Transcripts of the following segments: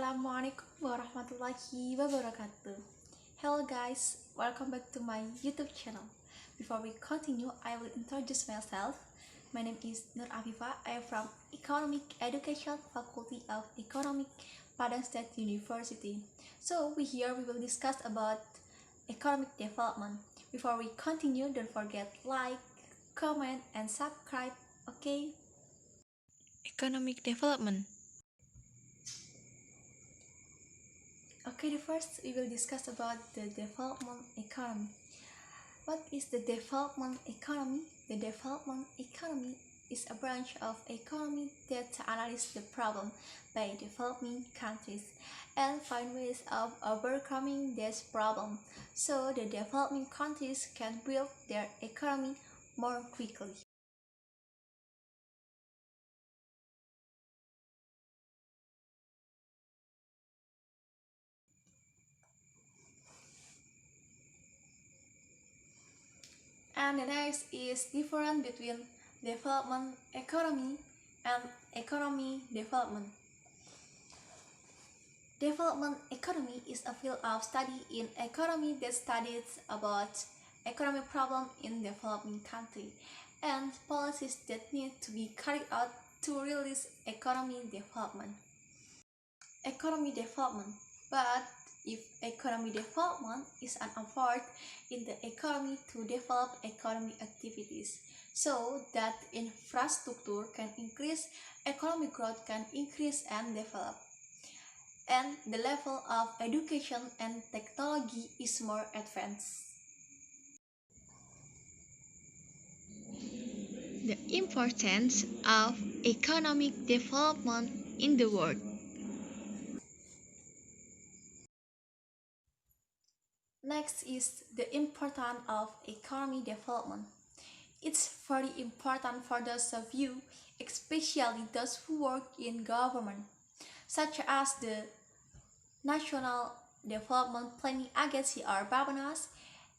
Assalamualaikum warahmatullahi wabarakatuh. Hello guys, welcome back to my YouTube channel. Before we continue, I will introduce myself. My name is Nur Afifa. I am from Economic Education Faculty of Economic, Padang State University. So we will discuss about economic development. Before we continue, don't forget like, comment, and subscribe. Okay? Economic development. Okay, first we will discuss about the development economy. What is the development economy? The development economy is a branch of economy that analyzes the problem by developing countries and find ways of overcoming this problem so the developing countries can build their economy more quickly. And the next is difference between development economy and economy development. Development economy is a field of study in economy that studies about economic problems in developing countries and policies that need to be carried out to realize economy development. Economy development. But if economy development is an effort in the economy to develop economic activities so that infrastructure can increase, economic growth can increase and develop, and the level of education and technology is more advanced. The importance of economic development in the world. Next is the importance of economy development. It's very important for those of you, especially those who work in government, such as the National Development Planning Agency or Bapanas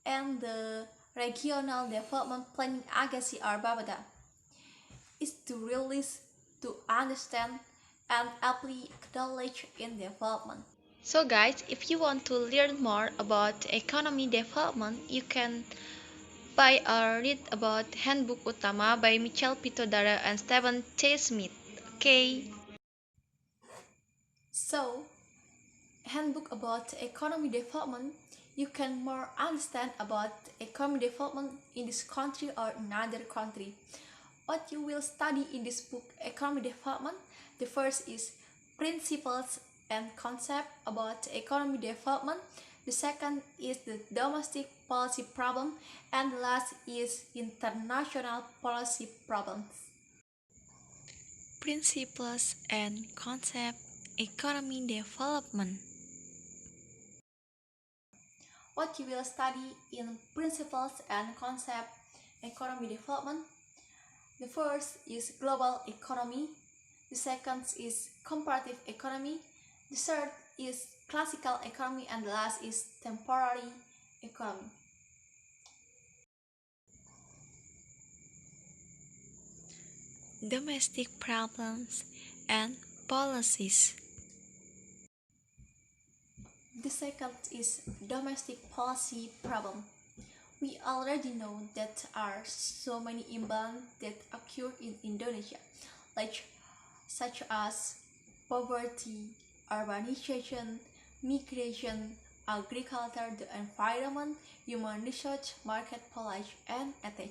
and the Regional Development Planning Agency or Babada. Is to realize, to understand, and apply knowledge in development. So guys, if you want to learn more about economy development, you can buy or read about Handbook Utama by Michel Pitodara and Stephen T. Smith. Okay? So, handbook about economy development, you can more understand about economy development in this country or another country. What you will study in this book, economy development, the first is principles and concept about economy development. The second is the domestic policy problem, and the last is international policy problems. Principles and concept economy development. What you will study in principles and concept economy development. The first is global economy. The second is comparative economy. The third is classical economy, and the last is temporary economy. Domestic problems and policies. The second is domestic policy problem. We already know that there are so many imbalances that occur in Indonesia, such as poverty, urbanization, migration, agriculture, the environment, human resource, market policy, and etc.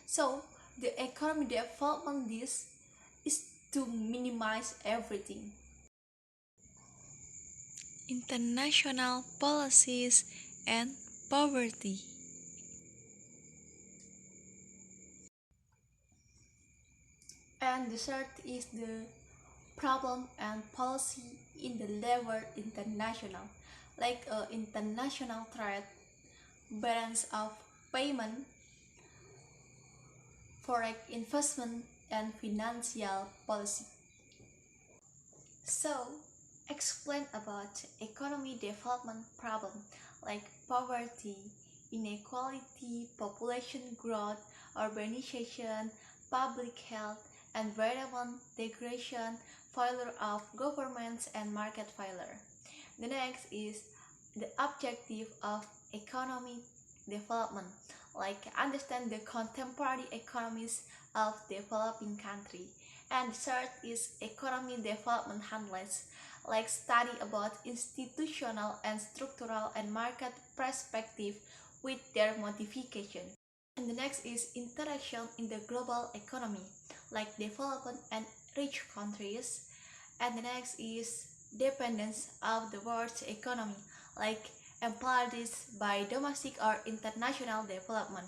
So, the economy development is to minimize everything. International policies and poverty. And the third is the problem and policy in the level international, like international trade, balance of payment, foreign investment, and financial policy. So, explain about economy development problem like poverty, inequality, population growth, urbanization, public health, environment degradation, failure of governments and market failure. The next is the objective of economic development, like understand the contemporary economies of developing country. And the third is economic development handles, like study about institutional and structural and market perspective with their modification. And the next is interaction in the global economy, like development and rich countries. And the next is dependence of the world's economy, like employed by domestic or international development.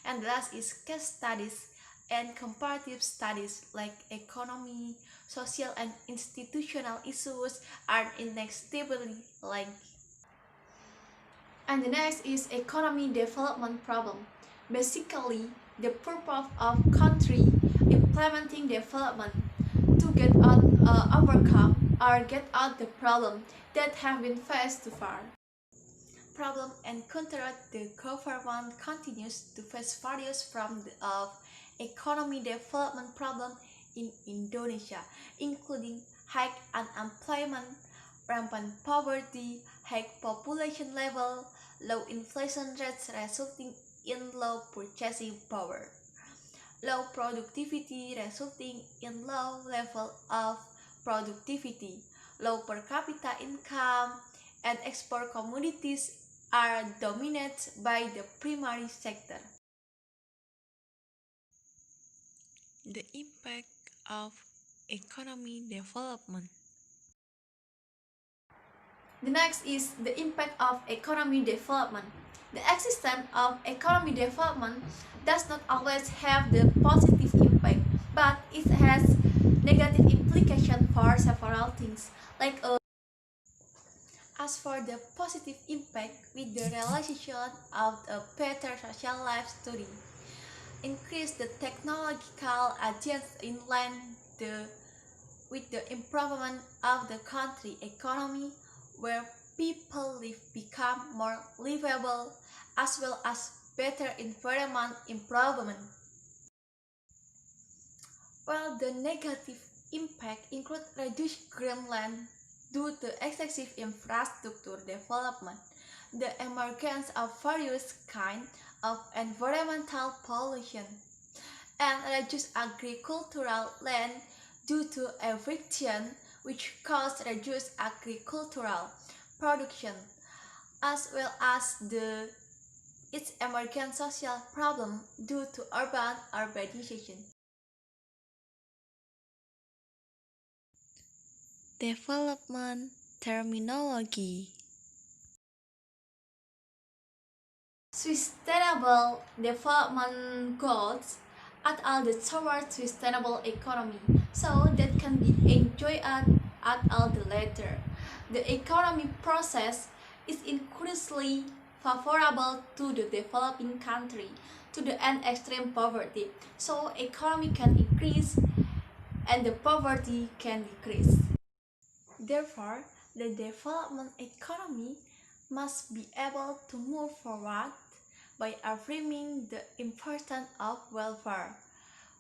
And the last is case studies and comparative studies, like economy, social and institutional issues are inextricably linked. And the next is economy development problem. Basically, the purpose of country implementing development to get out, overcome or get out the problem that have been faced too far. Problem encountered, the government continues to face various forms of economy development problem in Indonesia, including high unemployment, rampant poverty, high population level, low inflation rates resulting in low purchasing power, low productivity resulting in low level of productivity, low per capita income, and export commodities are dominated by the primary sector. The impact of economy development. The next is the impact of economy development. The existence of economy development does not always have the positive impact, but it has negative implications for several things, like as for the positive impact with the realization of a better social life study, increase the technological advance in line with the improvement of the country economy, where people live become more livable, as well as better environment improvement. While the negative impact include reduced green land due to excessive infrastructure development, the emergence of various kinds of environmental pollution, and reduced agricultural land due to eviction, which cause reduced agricultural production, as well as its emergent social problem due to urbanization. Development terminology. Sustainable development goals are all the towards sustainable economy, so that can be enjoyed at all the later. The economic process is increasingly favorable to the developing country to the end extreme poverty, so economy can increase and the poverty can decrease. Therefore, the development economy must be able to move forward by affirming the importance of welfare,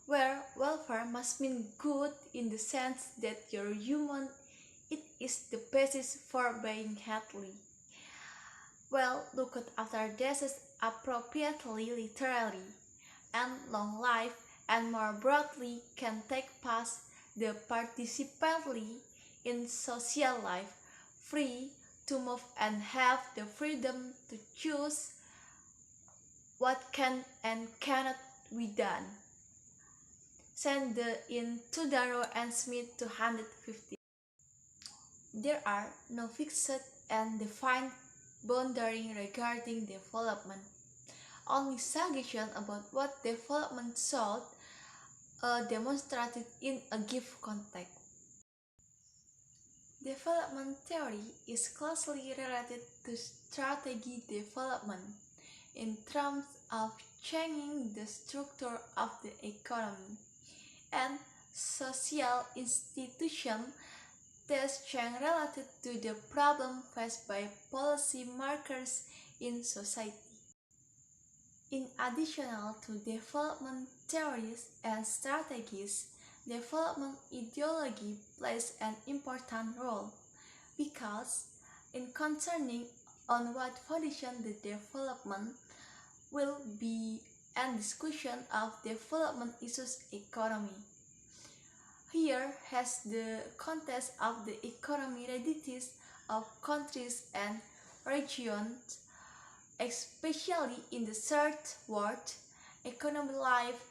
where welfare must mean good in the sense that you're human, it is the basis for being healthy. Well, looked after disease appropriately literally, and long life and more broadly can take place the participantly in social life, free to move and have the freedom to choose what can and cannot be done. Send in Tudaro and Smith 250. There are no fixed and defined boundary regarding development. Only suggestion about what development should demonstrated in a given context. Development theory is closely related to strategy development in terms of changing the structure of the economy and social institutions that change related to the problem faced by policy makers in society. In addition to development theories and strategies, Development ideology plays an important role because in concerning on what foundation the development will be and discussion of development issues economy. Here has the context of the economy realities of countries and regions, especially in the third world, economic life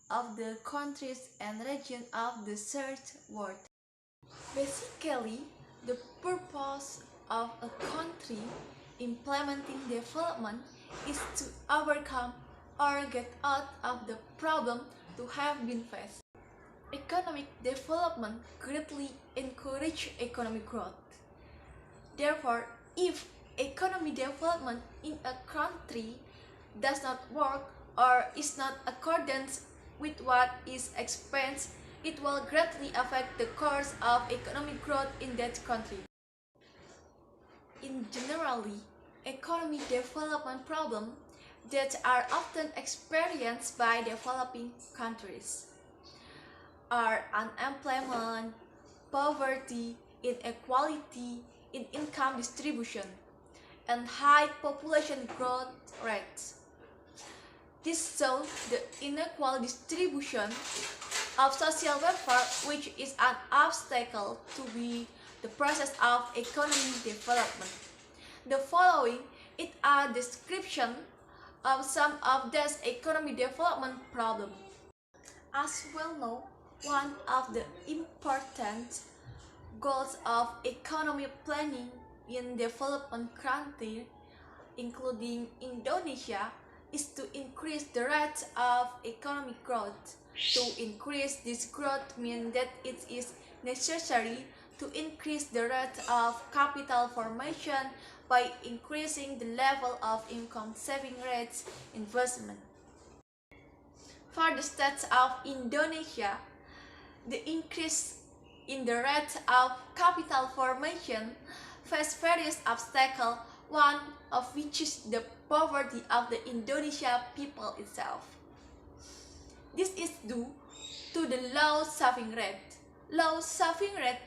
of the countries and regions of the third world. Basically, the purpose of a country implementing development is to overcome or get out of the problem to have been faced. Economic development greatly encourages economic growth. Therefore, if economic development in a country does not work or is not accordance with what is expected, it will greatly affect the course of economic growth in that country. In generally, economic development problems that are often experienced by developing countries are unemployment, poverty, inequality in income distribution, and high population growth rates. This shows the unequal distribution of social welfare, which is an obstacle to the process of economic development. The following is a description of some of these economic development problems. As well known, one of the important goals of economic planning in development countries, including Indonesia, is to increase the rate of economic growth. To increase this growth means that it is necessary to increase the rate of capital formation by increasing the level of income saving rates investment. For the state of Indonesia, the increase in the rate of capital formation face various obstacles, one of which is the poverty of the Indonesian people itself. This is due to the low saving rate. Low saving rate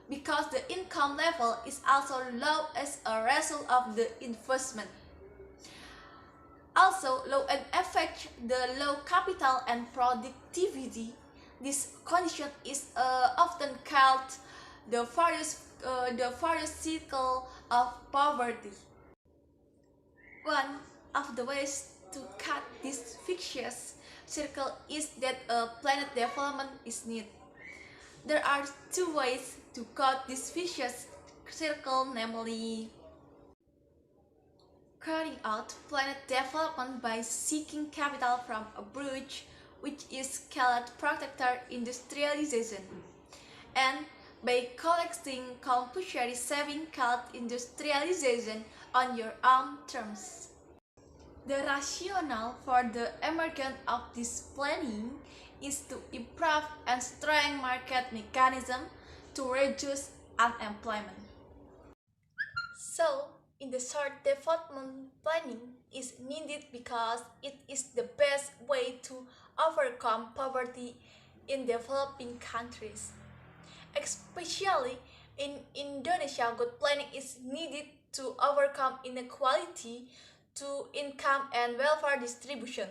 because the income level is also low as a result of the investment. Also, low and affect the low capital and productivity. This condition is often called the various cycle of poverty. One of the ways to cut this vicious circle is that a planned development is needed. There are two ways to cut this vicious circle, namely carrying out planned development by seeking capital from abroad, which is called protector industrialization, and by collecting compulsory saving called industrialization on your own terms. The rationale for the emergence of this planning is to improve and strengthen market mechanism to reduce unemployment. So, in the short, development planning is needed because it is the best way to overcome poverty in developing countries. Especially in Indonesia, good planning is needed to overcome inequality to income and welfare distribution.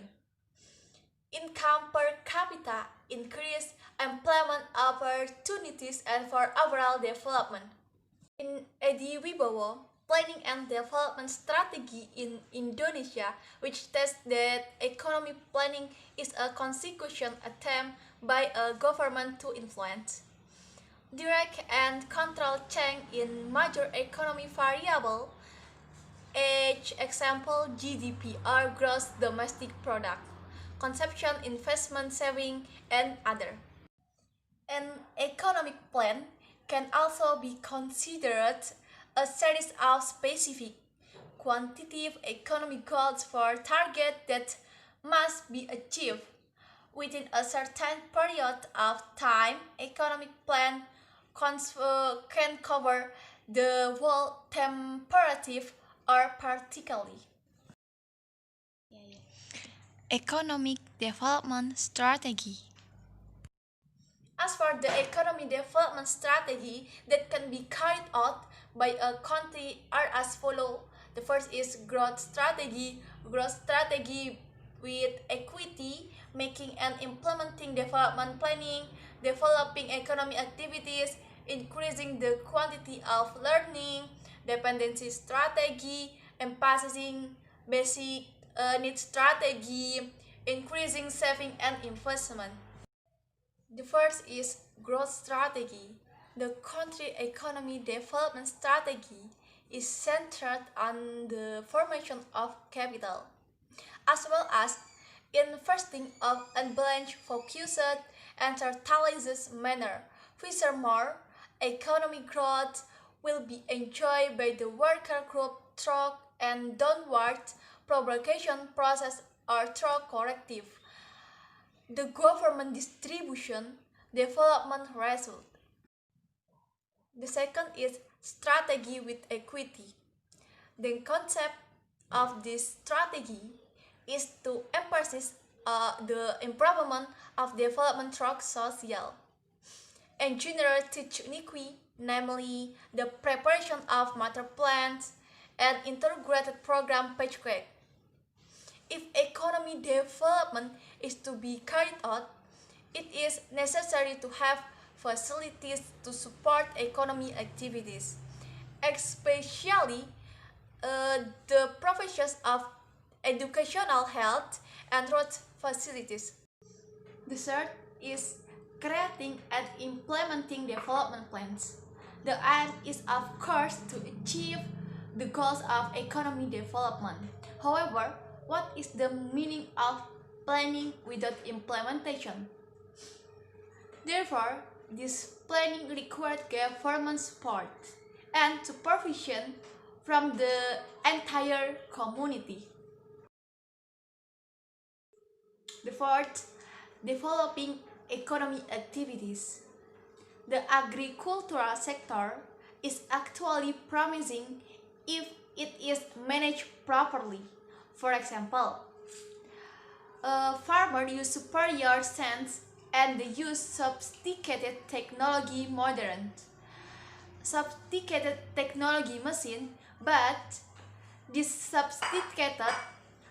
Income per capita increase, employment opportunities, and for overall development. In Edi Wibowo, Planning and Development Strategy in Indonesia, which states that economic planning is a consequential attempt by a government to influence, direct and control change in major economic variables, example GDP or gross domestic product, consumption, investment, saving, and other. An economic plan can also be considered a series of specific quantitative economic goals for targets that must be achieved within a certain period of time. Economic plan can cover the whole temperative or particularly. Economic development strategy. As for the economy development strategy that can be carried out by a country are as follow. The first is growth strategy with equity, making and implementing development planning, developing economic activities, increasing the quantity of learning, dependency strategy, emphasizing basic need strategy, increasing saving and investment. The first is growth strategy. The country economy development strategy is centered on the formation of capital, as well as investing of unbalanced, focused, and centralized manner. Furthermore, economic growth will be enjoyed by the worker group through and downward propagation process or through corrective. The government distribution development result. The second is strategy with equity. The concept of this strategy is to emphasize the improvement of development through social and general technique, namely the preparation of master plans and integrated program package. If economy development is to be carried out, it is necessary to have facilities to support economy activities, especially the provisions of educational, health, and road facilities. The third is creating and implementing development plans. The aim is, of course, to achieve the goals of economy development. However, what is the meaning of planning without implementation? Therefore, this planning required government support and supervision from the entire community. The fourth, developing economic activities. The agricultural sector is actually promising if it is managed properly. For example, farmers use superior science and they use sophisticated technology machine, but this sophisticated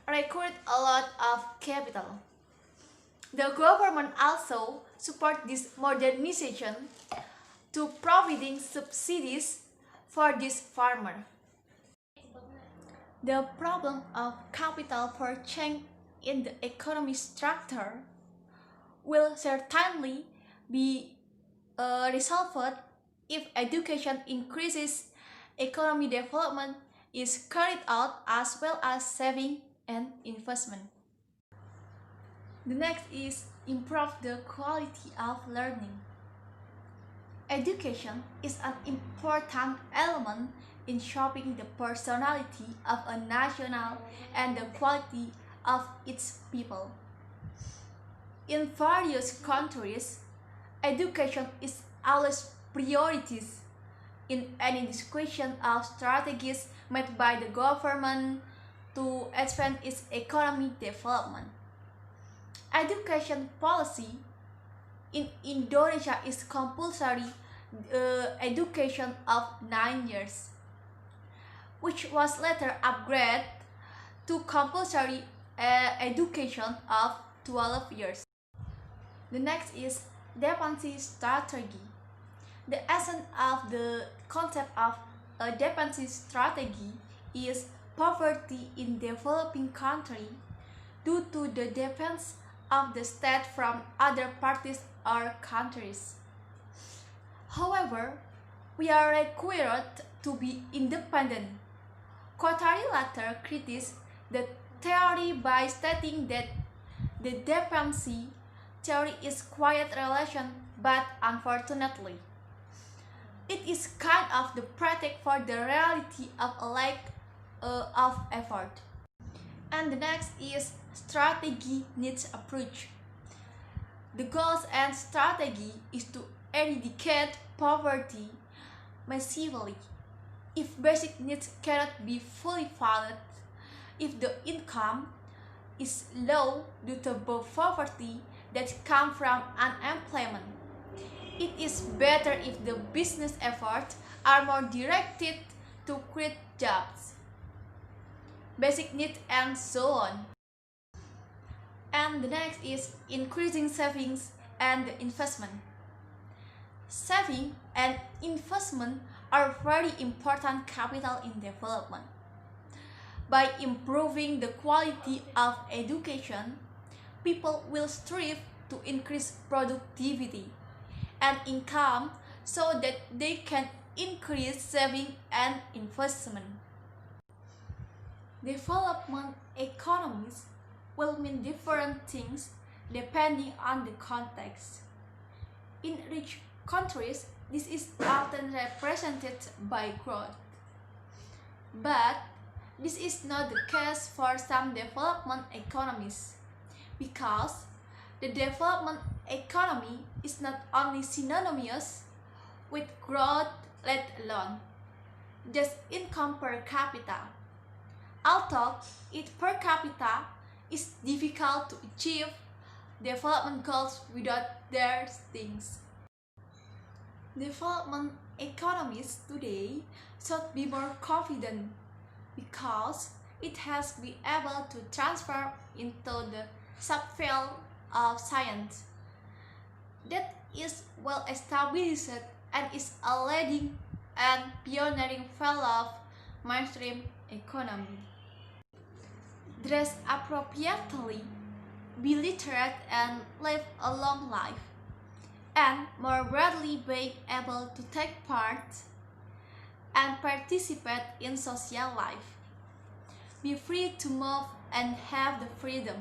required a lot of capital. The government also support this modernization to providing subsidies for this farmer. The problem of capital for change in the economic structure will certainly be resolved if education increases, economic development is carried out, as well as saving and investment. The next is improve the quality of learning. Education is an important element in shaping the personality of a nation and the quality of its people. In various countries, education is always priorities in any discussion of strategies made by the government to advance its economic development. Education policy in Indonesia is compulsory education of 9 years, which was later upgraded to compulsory education of 12 years. The next is dependency strategy. The essence of the concept of a dependency strategy is poverty in developing countries due to the dependence of the state from other parties or countries. However, we are required to be independent. Guattari later criticized the theory by stating that the dependency theory is quiet relation, but unfortunately, it is kind of the practice for the reality of a lack of effort. And the next is strategy needs approach. The goals and strategy is to eradicate poverty massively. If basic needs cannot be fully followed, if the income is low due to poverty that comes from unemployment, It is better if the business efforts are more directed to create jobs, basic needs, and so on. And the next is increasing savings and investment. Saving and investment are very important capital in development. By improving the quality of education, people will strive to increase productivity and income so that they can increase saving and investment. Development economies will mean different things depending on the context. In rich countries, this is often represented by growth. But this is not the case for some development economies, because the development economy is not only synonymous with growth, let alone just income per capita. Although it per capita is difficult to achieve development goals without their things. Development economies today should be more confident because it has been able to transfer into the subfield of science that is well established and is a leading and pioneering field of mainstream economy. Dress appropriately, be literate and live a long life, and more broadly being able to take part and participate in social life. Be free to move and have the freedom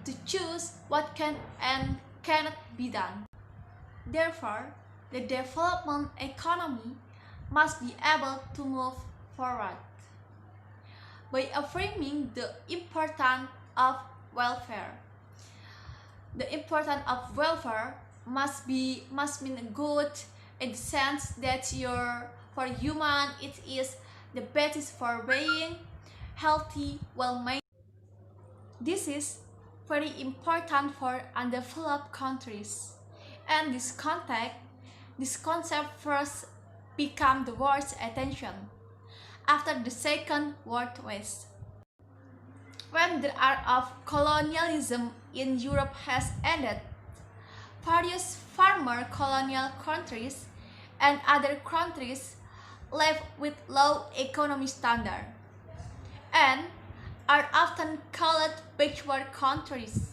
to choose what can and cannot be done. Therefore, the development economy must be able to move forward by affirming the importance of welfare. The importance of welfare must mean good in the sense that for human it is the basis for being healthy, well-made. This is very important for undeveloped countries, and this concept first became the world's attention after the Second World War. When the art of colonialism in Europe has ended, various former colonial countries and other countries left with low economic standard and are often called backward countries.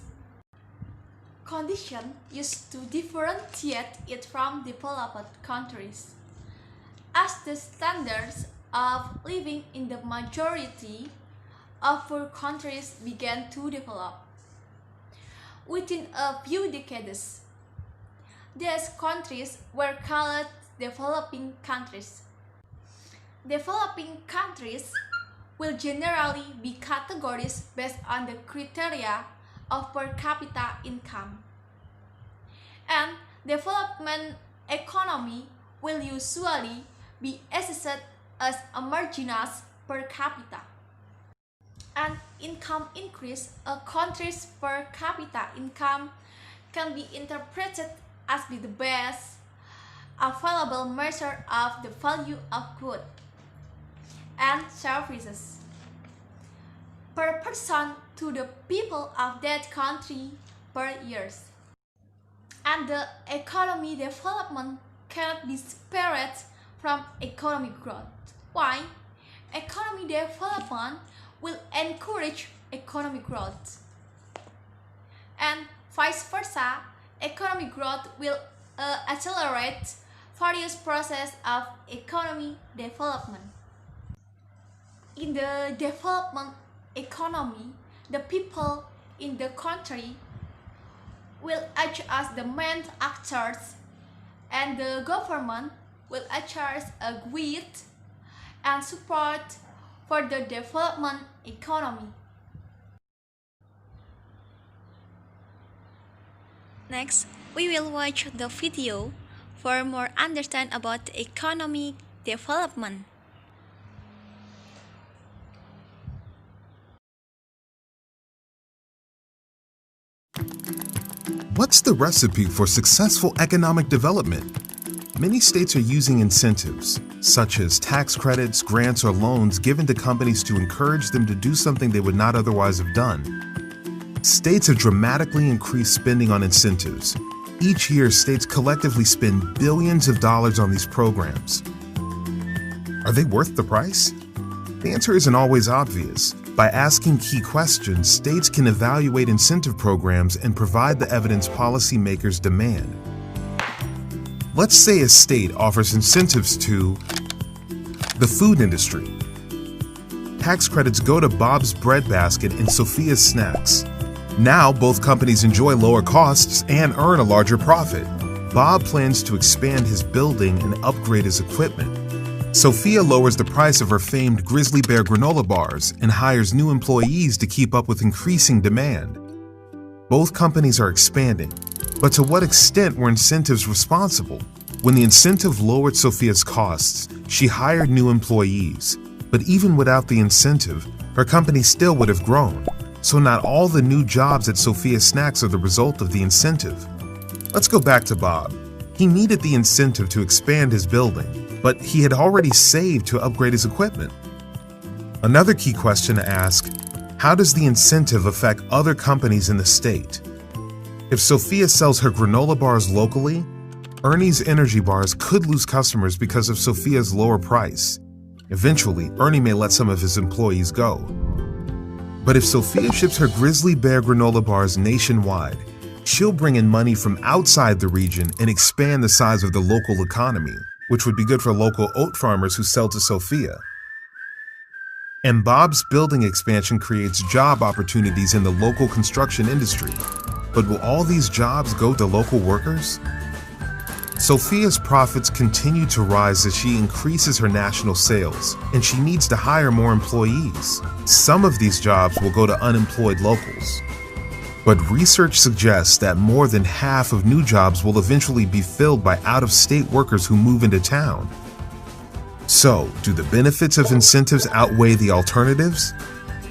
Conditions used to differentiate it from developed countries, as the standards of living in the majority of poor countries began to develop. Within a few decades, these countries were called developing countries. Developing countries will generally be categorized based on the criteria of per capita income. And development economy will usually be assessed as homogeneous per capita. An income increase, a country's per capita income can be interpreted as the best available measure of the value of goods and services per person to the people of that country per year. And the economy development cannot be separated from economic growth. Why? Economy development will encourage economic growth, and vice versa, economic growth will accelerate various processes of economy development. In the development economy, the people in the country will act as the main actors, and the government will act as a guide and support for the development economy. Next, we will watch the video for more understand about economic development. What's the recipe for successful economic development? Many states are using incentives, such as tax credits, grants, or loans given to companies to encourage them to do something they would not otherwise have done. States have dramatically increased spending on incentives. Each year, states collectively spend billions of dollars on these programs. Are they worth the price? The answer isn't always obvious. By asking key questions, states can evaluate incentive programs and provide the evidence policymakers demand. Let's say a state offers incentives to the food industry. Tax credits go to Bob's Breadbasket and Sophia's Snacks. Now both companies enjoy lower costs and earn a larger profit. Bob plans to expand his building and upgrade his equipment. Sophia lowers the price of her famed Grizzly Bear granola bars and hires new employees to keep up with increasing demand. Both companies are expanding, but to what extent were incentives responsible? When the incentive lowered Sophia's costs, she hired new employees. But even without the incentive, her company still would have grown. So not all the new jobs at Sophia's Snacks are the result of the incentive. Let's go back to Bob. He needed the incentive to expand his building, but he had already saved to upgrade his equipment. Another key question to ask: how does the incentive affect other companies in the state? If Sophia sells her granola bars locally, Ernie's energy bars could lose customers because of Sophia's lower price. Eventually, Ernie may let some of his employees go. But if Sophia ships her Grizzly Bear granola bars nationwide, she'll bring in money from outside the region and expand the size of the local economy, which would be good for local oat farmers who sell to Sophia. And Bob's building expansion creates job opportunities in the local construction industry. But will all these jobs go to local workers? Sophia's profits continue to rise as she increases her national sales, and she needs to hire more employees. Some of these jobs will go to unemployed locals. But research suggests that more than half of new jobs will eventually be filled by out-of-state workers who move into town. So, do the benefits of incentives outweigh the alternatives?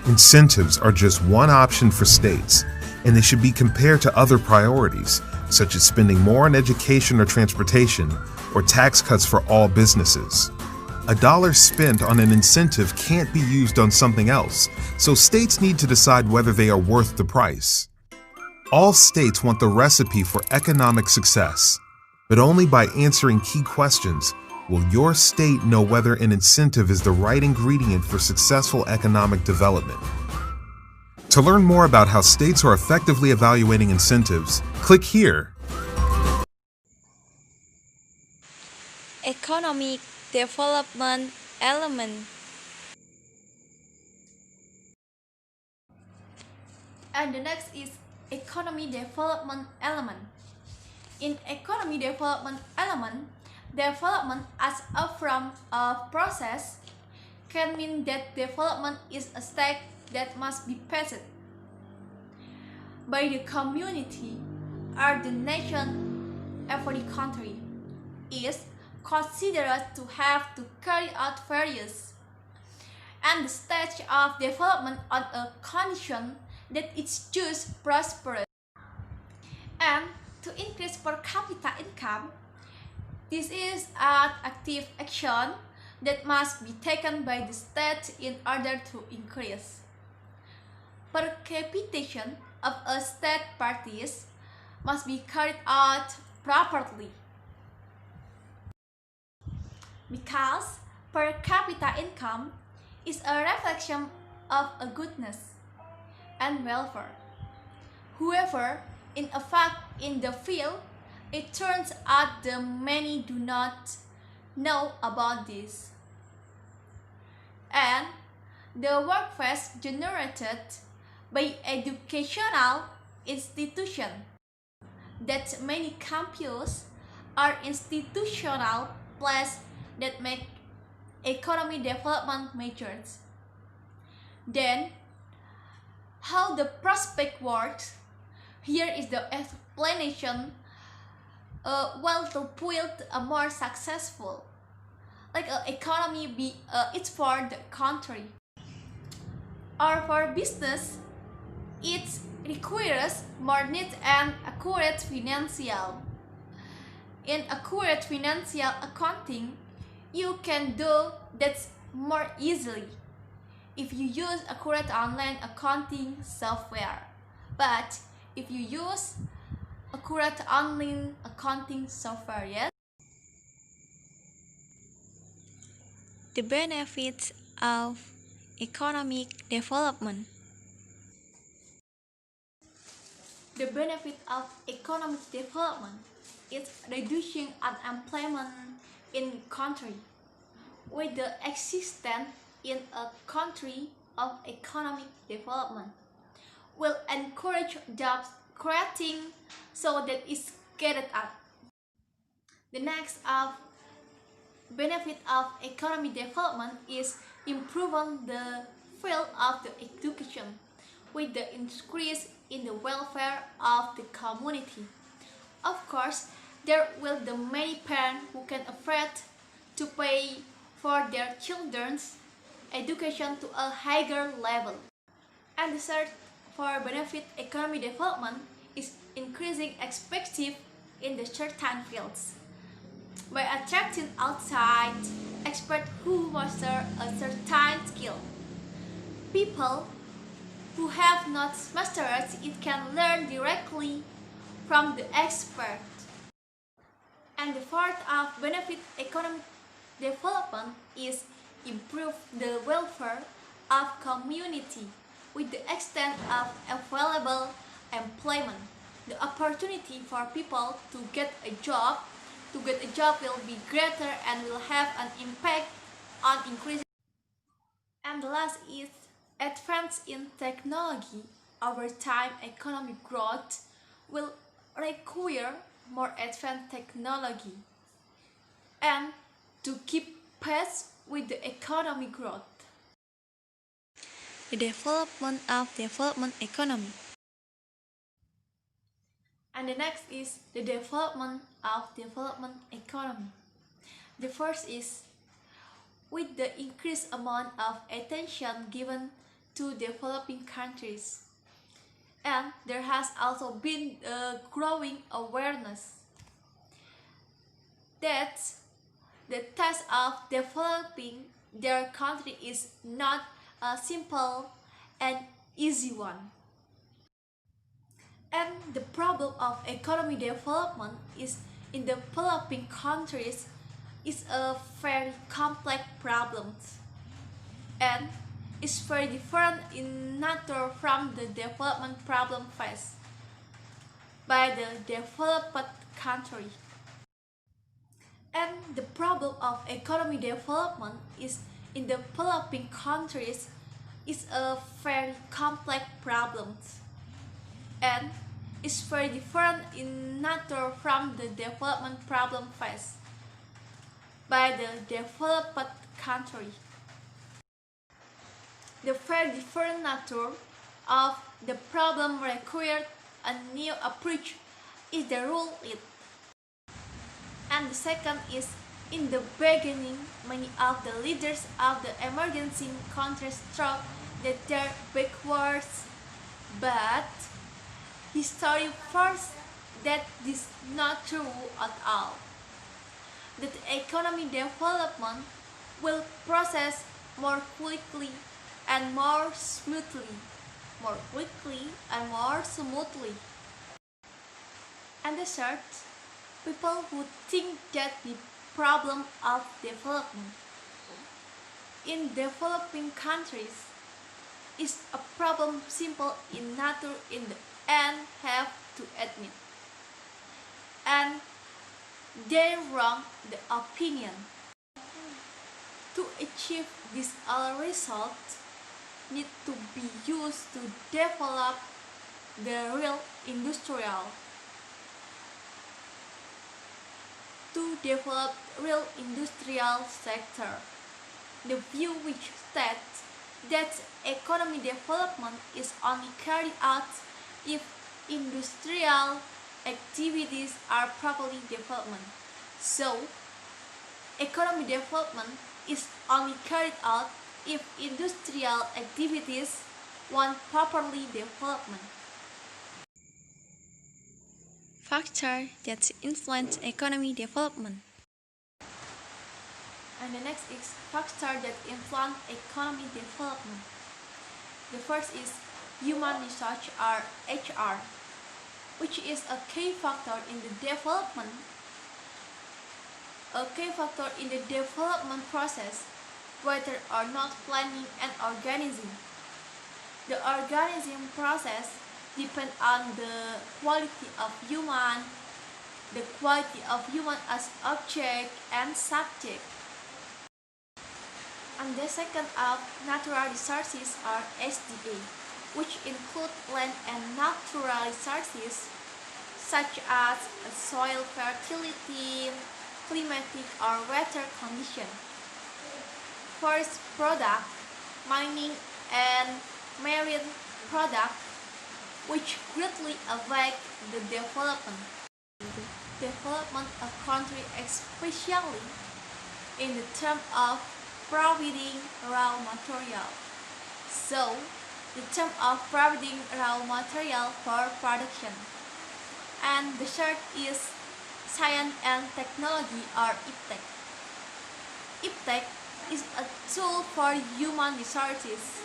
Incentives are just one option for states, and they should be compared to other priorities, such as spending more on education or transportation, or tax cuts for all businesses. A dollar spent on an incentive can't be used on something else, so states need to decide whether they are worth the price. All states want the recipe for economic success, but only by answering key questions will your state know whether an incentive is the right ingredient for successful economic development. To learn more about how states are effectively evaluating incentives, click here. Economic development element. And the next is economy development element. In economy development element, development as a form of process can mean that development is a step that must be passed by the community or the nation. Every country is considered to have to carry out various and the stage of development on a condition that it's just prosperous. And to increase per capita income, this is an active action that must be taken by the state in order to increase per capitation of a state parties must be carried out properly. Because per capita income is a reflection of a goodness and welfare. However, in effect in the field, it turns out that many do not know about this. And the workforce generated by educational institutions, that many campus are institutional places that make economy development measures. Then, how the prospect works, here is the explanation. Well, to build a more successful like economy it's for the country or for business, it's requires more neat and accurate financial. In accurate financial accounting, you can do that more easily if you use accurate online accounting software. But if you use accurate online accounting software, yes? The benefits of economic development. The benefit of economic development is reducing unemployment in country. With the existence in a country of economic development will encourage jobs creating so that it's carried out. The next benefit of economic development is improving the field of the education with the increase in the welfare of the community. Of course, there will be many parents who can afford to pay for their children's education to a higher level. And the third for benefit economic development is increasing expertise in the certain fields. By attracting outside experts who master a certain skill, people who have not mastered it can learn directly from the expert. And the fourth of benefit economic development is improve the welfare of community with the extent of available employment. The opportunity for people to get a job will be greater and will have an impact on increasing. And the last is advance in technology. Over time, economic growth will require more advanced technology and to keep pace with the economic growth. The development of development economy. And the next is the development of development economy. The first is with the increased amount of attention given to developing countries. And there has also been a growing awareness that the task of developing their country is not a simple and easy one. And the problem of economic development is in developing countries is a very complex problem and is very different in nature from the development problem faced by the developed country. And the problem of economic development is in developing countries is a very complex problem and is very different in nature from the development problem faced by the developed country. The very different nature of the problem required a new approach is the rule it. And the second is in the beginning, many of the leaders of the emerging countries thought that they're backwards, but history proves that this is not true at all. That economic development will process more quickly and more smoothly. And the third, people who think that the problem of development in developing countries is a problem simple in nature in the end have to admit. And they wrong the opinion. To achieve this result need to be used to develop the real industrial sector. The view which states that economic development is only carried out if industrial activities are properly developed. So, economic development is only carried out if industrial activities want properly development. factors that influence economic development. And the next is factors that influence economic development. The first is human resource or HR, which is a key factor in the development process, whether or not planning and organizing. The organizing process depends on the quality of human as object and subject. And the second of natural resources are SDA, which include land and natural resources such as soil fertility, climatic or weather condition. Forest product, mining and marine product, which greatly affect the development of country, especially in the term of providing raw material. So, the term of providing raw material for production. And the third is science and technology or IPTEC. IPTEC is a tool for human resources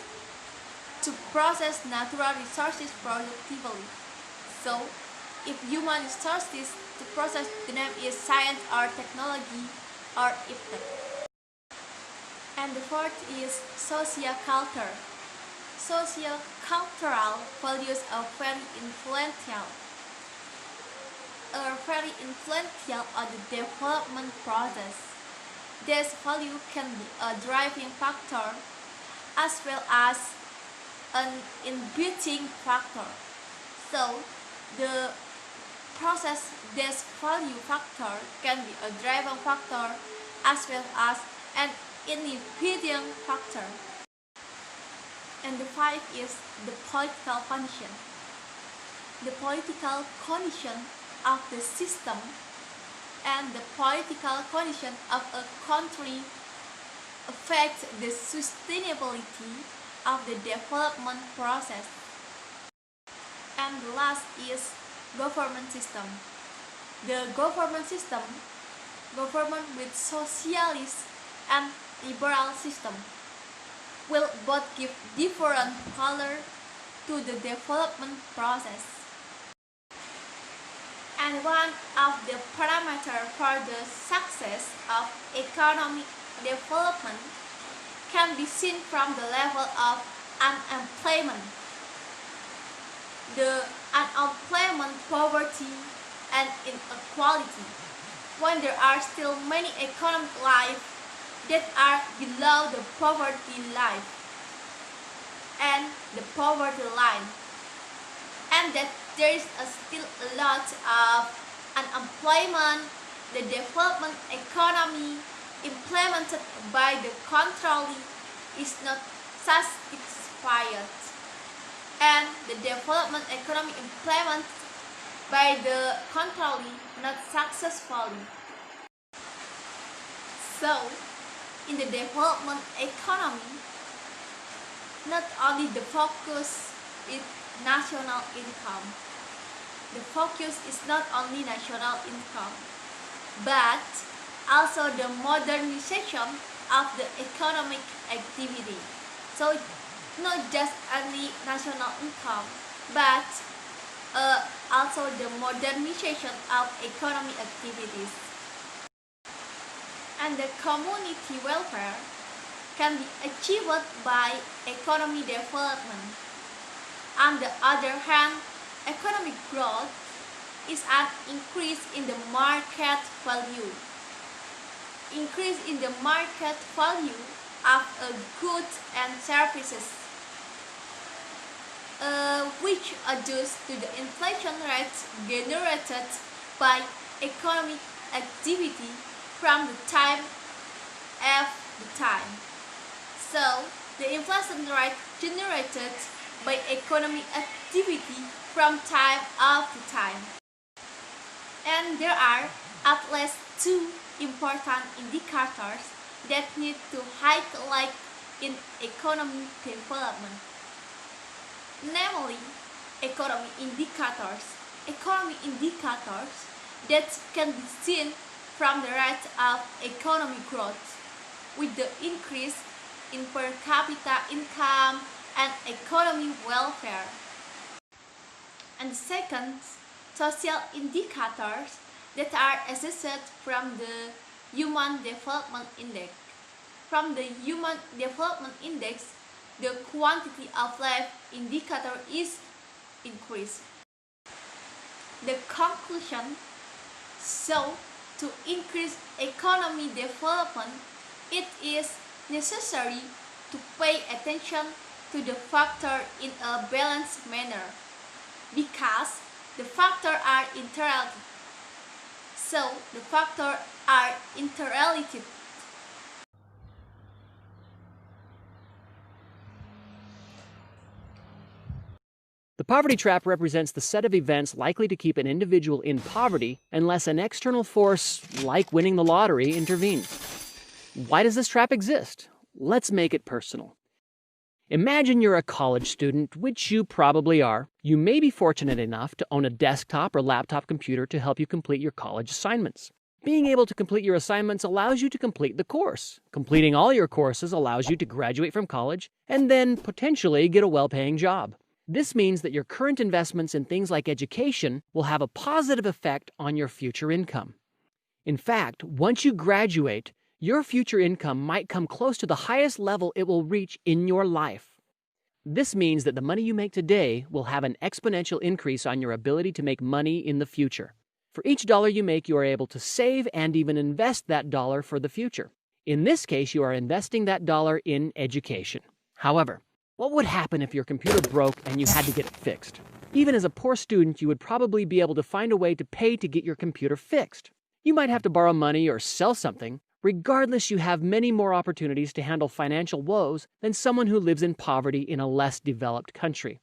to process natural resources productively. So, if human resources to process, the name is science or technology or IPTEC. And the fourth is social culture. Social cultural values are very influential on the development process. This value can be a driving factor as well as an inhibiting factor. So, the process this value factor can be a driving factor as well as an inhibiting factor. And the five is the political condition. The political condition of the system and the political condition of a country affect the sustainability of the development process. And the last is government system. The government system, government with socialist and liberal system, will both give different color to the development process. And one of the parameters for the success of economic development can be seen from the level of unemployment. The unemployment, poverty, and inequality, when there are still many economic lives that are below the poverty line and the poverty line, and that there is still a lot of unemployment, the development economy implemented by the country is not satisfied, and the development economy implemented by the country not successfully. So, in the development economy, not only the focus is national income. The focus is not only national income, but also the modernization of the economic activity. So not just only national income, but also the modernization of economic activities. And the community welfare can be achieved by economic development. On the other hand, economic growth is an increase in the market value. Increase in the market value of goods and services, which adjusts to the inflation rates generated by economic activity from the time of the time. So, the inflation rate generated by economic activity from time after time. And there are at least two important indicators that need to highlight in economic development. Namely, economic indicators economy indicators that can be seen from the rate of economic growth, with the increase in per capita income and economic welfare. And second, social indicators that are assessed from the Human Development Index. From the Human Development Index, the quantity of life indicator is increased. The conclusion: so, to increase economy development, it is necessary to pay attention to the factor in a balanced manner, because the factors are interrelated. So, the factors are interrelated. The poverty trap represents the set of events likely to keep an individual in poverty unless an external force, like winning the lottery, intervenes. Why does this trap exist? Let's make it personal. Imagine you're a college student, which you probably are. You may be fortunate enough to own a desktop or laptop computer to help you complete your college assignments. Being able to complete your assignments allows you to complete the course. Completing all your courses allows you to graduate from college and then potentially get a well-paying job. This means that your current investments in things like education will have a positive effect on your future income. In fact, once you graduate, your future income might come close to the highest level it will reach in your life. This means that the money you make today will have an exponential increase on your ability to make money in the future. For each dollar you make, you are able to save and even invest that dollar for the future. In this case, you are investing that dollar in education. However, what would happen if your computer broke and you had to get it fixed? Even as a poor student, you would probably be able to find a way to pay to get your computer fixed. You might have to borrow money or sell something. Regardless, you have many more opportunities to handle financial woes than someone who lives in poverty in a less developed country.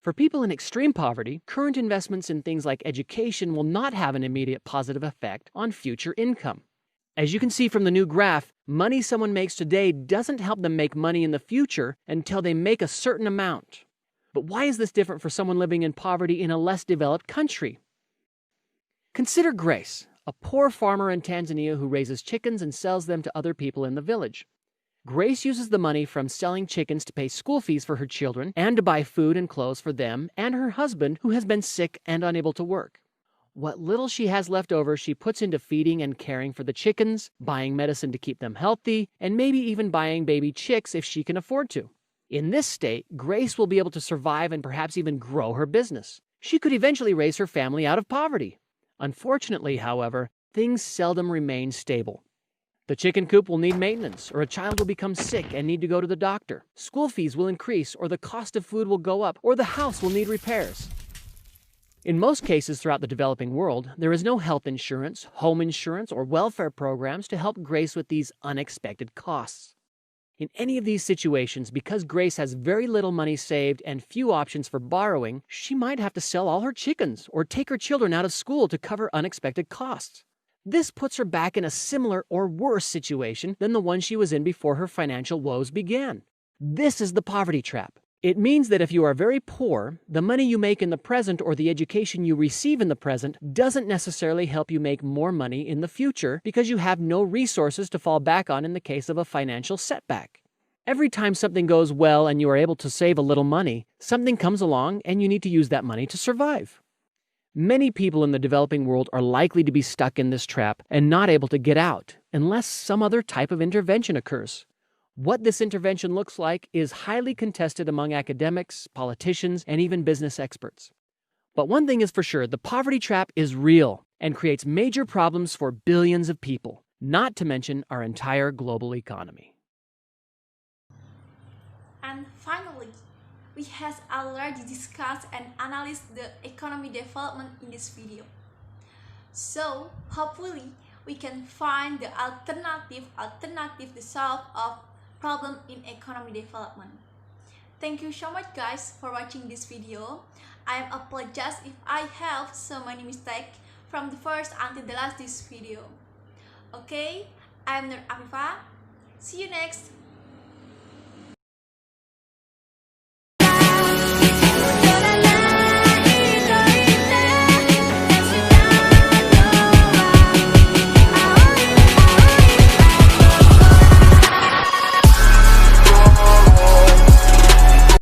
For people in extreme poverty, current investments in things like education will not have an immediate positive effect on future income. As you can see from the new graph, money someone makes today doesn't help them make money in the future until they make a certain amount. But why is this different for someone living in poverty in a less developed country? Consider Grace, a poor farmer in Tanzania who raises chickens and sells them to other people in the village. Grace uses the money from selling chickens to pay school fees for her children and to buy food and clothes for them and her husband, who has been sick and unable to work. What little she has left over, she puts into feeding and caring for the chickens, buying medicine to keep them healthy, and maybe even buying baby chicks if she can afford to. In this state, Grace will be able to survive and perhaps even grow her business. She could eventually raise her family out of poverty. Unfortunately, however, things seldom remain stable. The chicken coop will need maintenance, or a child will become sick and need to go to the doctor. School fees will increase, or the cost of food will go up, or the house will need repairs. In most cases throughout the developing world, there is no health insurance, home insurance, or welfare programs to help Grace with these unexpected costs. In any of these situations, because Grace has very little money saved and few options for borrowing, she might have to sell all her chickens or take her children out of school to cover unexpected costs. This puts her back in a similar or worse situation than the one she was in before her financial woes began. This is the poverty trap. It means that if you are very poor, the money you make in the present or the education you receive in the present doesn't necessarily help you make more money in the future because you have no resources to fall back on in the case of a financial setback. Every time something goes well and you are able to save a little money, something comes along and you need to use that money to survive. Many people in the developing world are likely to be stuck in this trap and not able to get out unless some other type of intervention occurs. What this intervention looks like is highly contested among academics, politicians, and even business experts. But one thing is for sure, the poverty trap is real and creates major problems for billions of people, not to mention our entire global economy. And finally, we have already discussed and analyzed the economy development in this video. So, hopefully, we can find the alternative to solve of problem in economy development. Thank you so much guys for watching this video. I apologize if I have so many mistakes from the first until the last this video. Okay, I'm Nur Afifa. See you next